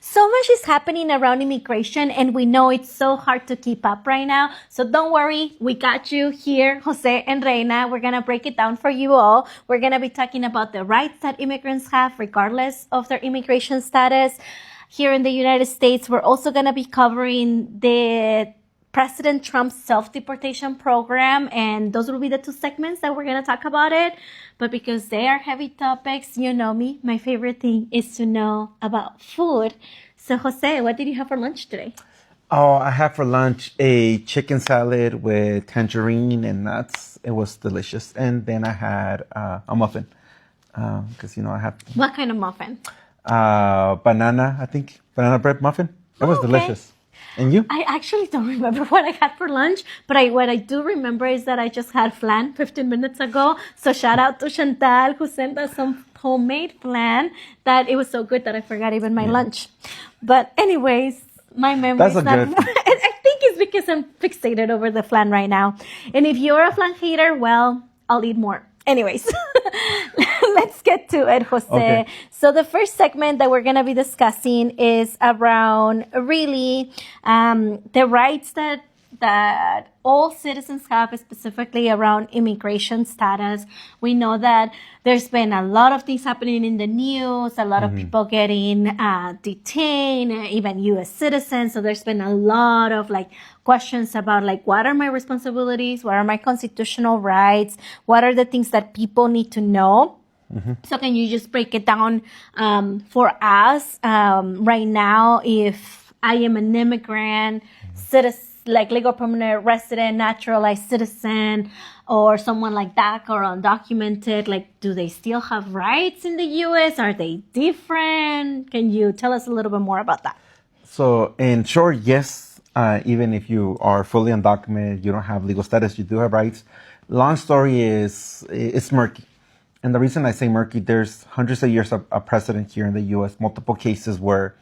So much is happening around immigration, and we know it's so hard to keep up right now. So don't worry, we got you here, Jose and Reina. We're going to break it down for you all. We're going to be talking about the rights that immigrants have regardless of their immigration status. Here in the United States, we're also going to be covering the President Trump's self-deportation program, and those will be the two segments that we're going to talk about it. But because they are heavy topics, you know me, my favorite thing is to know about food. So Jose, what did you have for lunch today? Oh, I had for lunch a chicken salad with tangerine and nuts. It was delicious. And then I had a muffin because, I have What kind of muffin? banana, I think, banana bread muffin. It was delicious. And you? I actually don't remember what I had for lunch, but what I do remember is that I just had flan 15 minutes ago. So shout out to Chantal who sent us some homemade flan that it was so good that I forgot even my lunch. But anyways, my memory is not... I think it's because I'm fixated over the flan right now. And if you're a flan hater, well, I'll eat more. Anyways, let's get to it, Jose. Okay. So the first segment that we're going to be discussing is around really the rights that all citizens have, specifically around immigration status. We know that there's been a lot of things happening in the news, a lot of people getting detained, even U.S. citizens. So there's been a lot of questions about what are my responsibilities? What are my constitutional rights? What are the things that people need to know? So can you just break it down for us right now? If I am an immigrant, citizen, legal permanent resident, naturalized citizen, or someone like DACA or undocumented, do they still have rights in the U.S.? Are they different? Can you tell us a little bit more about that? So in short, yes, even if you are fully undocumented, you don't have legal status, you do have rights. Long story is, it's murky. And the reason I say murky, there's hundreds of years of precedent here in the U.S., multiple cases where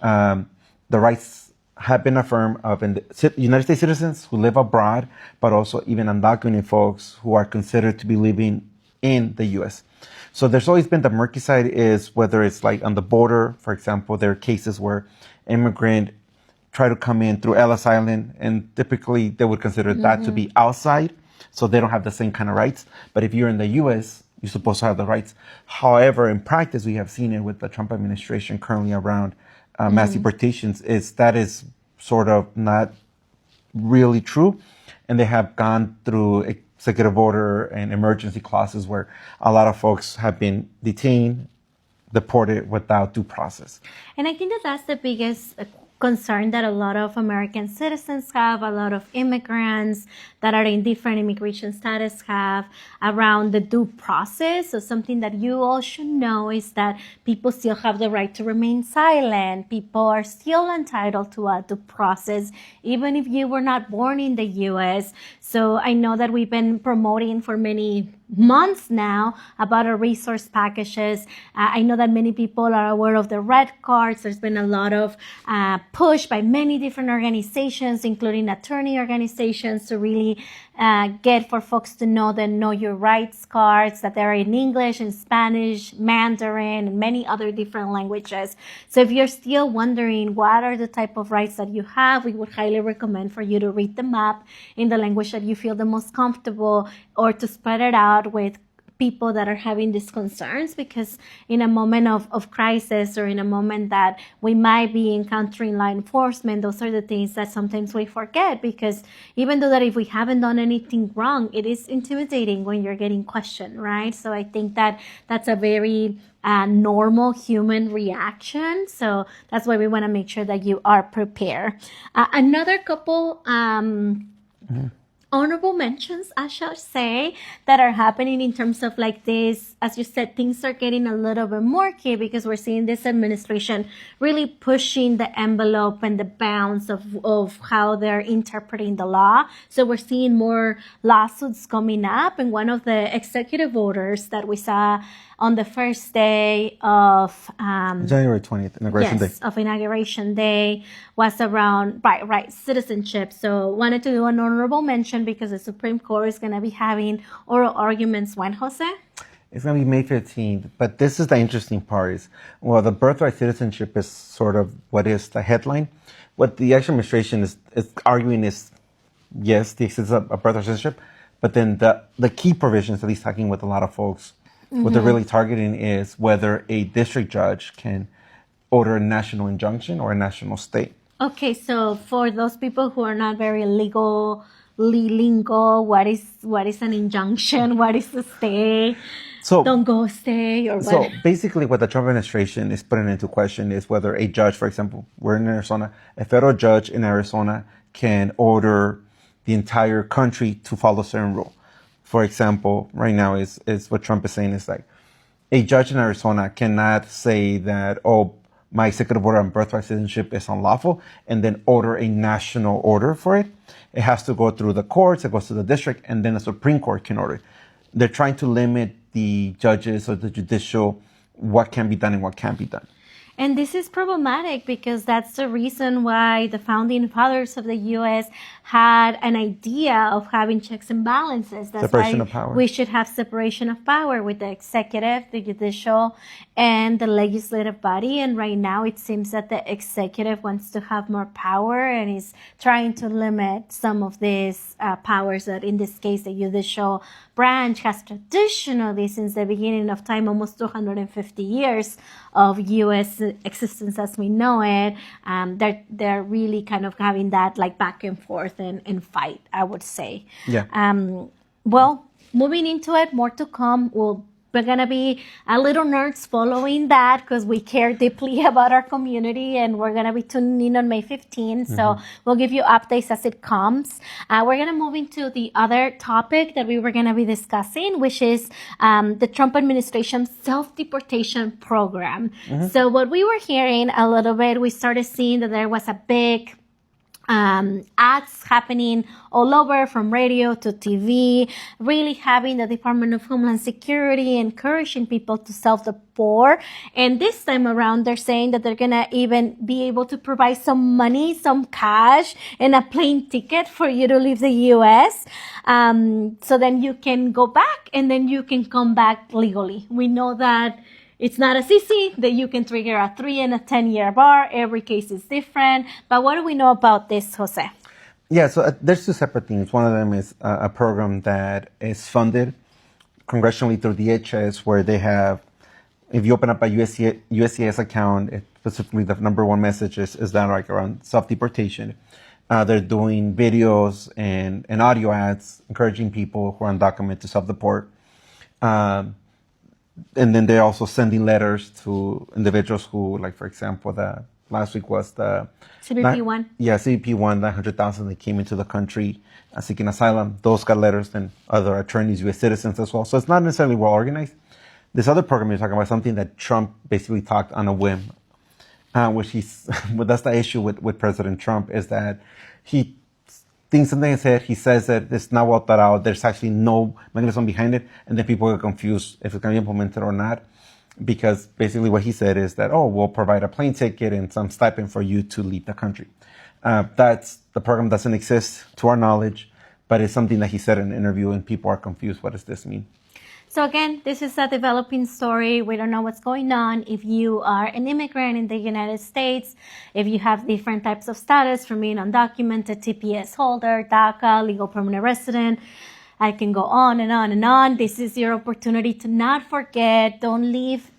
the rights have been affirmed of United States citizens who live abroad, but also even undocumented folks who are considered to be living in the U.S. So there's always been the murky side is whether it's on the border, for example, there are cases where immigrant try to come in through Ellis Island, and typically they would consider that to be outside, so they don't have the same kind of rights. But if you're in the U.S., you're supposed to have the rights. However, in practice, we have seen it with the Trump administration currently around mass deportations, that is sort of not really true. And they have gone through executive order and emergency clauses where a lot of folks have been detained, deported without due process. And I think that's the biggest concern that a lot of American citizens have, a lot of immigrants that are in different immigration status have around the due process. So something that you all should know is that people still have the right to remain silent. People are still entitled to a due process, even if you were not born in the U.S. So I know that we've been promoting for many months now about our resource packages. I know that many people are aware of the red cards. There's been a lot of push by many different organizations, including attorney organizations, to really get for folks to know the Know Your Rights cards, that they're in English and Spanish, Mandarin, and many other different languages. So if you're still wondering what are the type of rights that you have, we would highly recommend for you to read them up in the language that you feel the most comfortable, or to spread it out with people that are having these concerns, because in a moment of crisis, or in a moment that we might be encountering law enforcement, those are the things that sometimes we forget, because even though that if we haven't done anything wrong, it is intimidating when you're getting questioned, right? So I think that that's a very normal human reaction. So that's why we want to make sure that you are prepared. Another couple honorable mentions, I shall say, that are happening in terms of this, as you said, things are getting a little bit murky because we're seeing this administration really pushing the envelope and the bounds of how they're interpreting the law. So we're seeing more lawsuits coming up, and one of the executive orders that we saw on the first day of January 20th, Inauguration Day. Of Inauguration Day was around right citizenship. So wanted to do an honorable mention because the Supreme Court is going to be having oral arguments when, Jose? It's going to be May 15th. But this is the interesting part is, well, the birthright citizenship is sort of what is the headline. What the actual administration is arguing is, yes, the existence of birthright citizenship, but then the key provisions, at least talking with a lot of folks, what they're really targeting is whether a district judge can order a national injunction or a national state. Okay, so for those people who are not very lingo, what is an injunction? What is a stay? So Don't go stay or what? So basically, what the Trump administration is putting into question is whether a judge, for example, we're in Arizona, a federal judge in Arizona can order the entire country to follow a certain rule. For example, right now is what Trump is saying is like a judge in Arizona cannot say that, oh, my executive order on birthright citizenship is unlawful and then order a national order for it. It has to go through the courts, it goes to the district, and then the Supreme Court can order it. They're trying to limit the judges or the judicial what can be done and what can't be done. And this is problematic because that's the reason why the founding fathers of the U.S. had an idea of having checks and balances. That's Separation why of power. we should have separation of power with the executive, the judicial, and the legislative body. And right now it seems that the executive wants to have more power and is trying to limit some of these powers that, in this case, the judicial branch has traditionally, since the beginning of time, almost 250 years of U.S. existence as we know it, they're really kind of having that like back and forth and fight, I would say. Yeah. Well, moving into it, more to come. We're going to be a little nerds following that because we care deeply about our community, and we're going to be tuning in on May 15th. So we'll give you updates as it comes. We're going to move into the other topic that we were going to be discussing, which is the Trump administration self-deportation program. So what we were hearing a little bit, we started seeing that there was a big ads happening all over, from radio to TV, really having the Department of Homeland Security encouraging people to self-deport. And this time around, they're saying that they're going to even be able to provide some money, some cash, and a plane ticket for you to leave the U.S. So then you can go back and then you can come back legally. We know that it's not as easy, that you can trigger a 3 and a 10-year bar. Every case is different. But what do we know about this, Jose? Yeah, so there's two separate things. One of them is a program that is funded congressionally through DHS, where they have, if you open up a USCIS account, specifically the number one message is that like around self-deportation. They're doing videos and audio ads encouraging people who are undocumented to self-deport. And then they're also sending letters to individuals who, like, for example, last week was the CBP1. Yeah, CBP1, 900,000 that came into the country seeking asylum. Those got letters, and other attorneys, U.S. citizens as well. So it's not necessarily well organized. This other program you're talking about, something that Trump basically talked on a whim, which well, that's the issue with President Trump, is that he thinks something is said, he says that it's not well thought out, there's actually no mechanism behind it, and then people get confused if it's going to be implemented or not, because basically what he said is that, oh, we'll provide a plane ticket and some stipend for you to leave the country. The program doesn't exist to our knowledge, but it's something that he said in an interview, and people are confused. What does this mean? So again, this is a developing story. We don't know what's going on. If you are an immigrant in the United States, if you have different types of status, from being undocumented, TPS holder, DACA, legal permanent resident, I can go on and on and on. This is your opportunity to not forget. Don't leave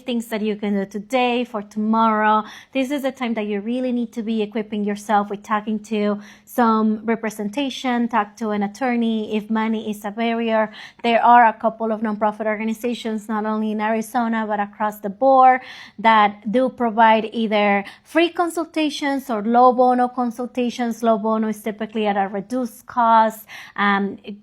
things that you can do today for tomorrow. This is the time that you really need to be equipping yourself with talking to some representation, talk to an attorney if money is a barrier. There are a couple of nonprofit organizations, not only in Arizona, but across the board, that do provide either free consultations or low bono consultations. Low bono is typically at a reduced cost.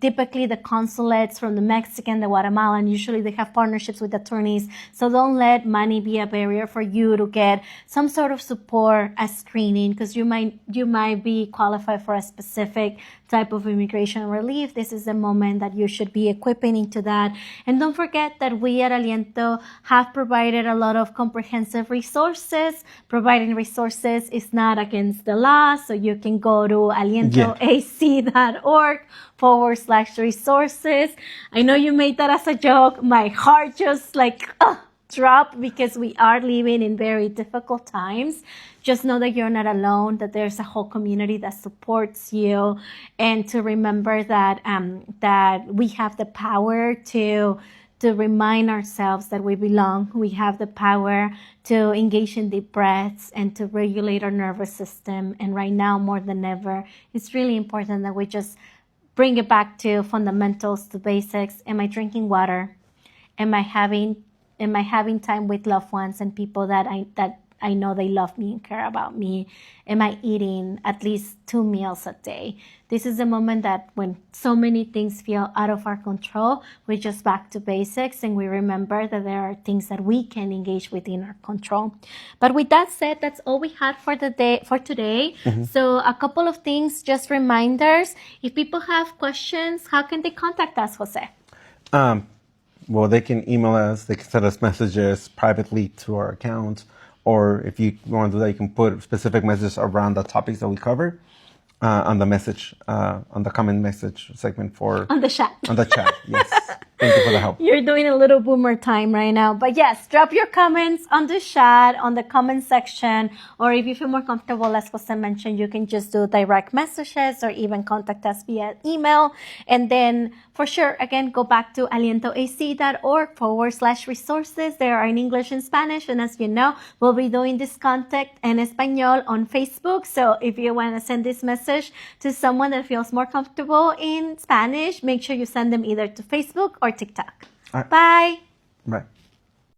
Typically the consulates from the Mexican, the Guatemalan, usually they have partnerships with attorneys. So don't let money be a barrier for you to get some sort of support, a screening, because you might be qualified for a specific type of immigration relief, this is the moment that you should be equipping into that. And don't forget that we at Aliento have provided a lot of comprehensive resources. Providing resources is not against the law, so you can go to alientoac.org/resources. I know you made that as a joke. My heart just drop because we are living in very difficult times. Just know that you're not alone, that there's a whole community that supports you, and to remember that that we have the power to remind ourselves that we belong. We have the power to engage in deep breaths and to regulate our nervous system. And right now, more than ever, it's really important that we just bring it back to fundamentals, to basics. Am I drinking water? Am I having time with loved ones and people that I know they love me and care about me? Am I eating at least 2 meals a day? This is a moment that when so many things feel out of our control, we're just back to basics and we remember that there are things that we can engage within our control. But with that said, that's all we had for today. So a couple of things, just reminders. If people have questions, how can they contact us, Jose? Well, they can email us, they can send us messages privately to our account, or if you want to do that, you can put specific messages around the topics that we cover on the message, on the comment message segment on the chat. On the chat, yes. Thank you for the help. You're doing a little boomer time right now. But yes, drop your comments on the chat, on the comment section, or if you feel more comfortable, as Jose mentioned, you can just do direct messages or even contact us via email. And then for sure, again, go back to alientoac.org/resources. They are in English and Spanish. And as you know, we'll be doing this content en español on Facebook. So if you want to send this message to someone that feels more comfortable in Spanish, make sure you send them either to Facebook or TikTok. Right. Bye. Bye.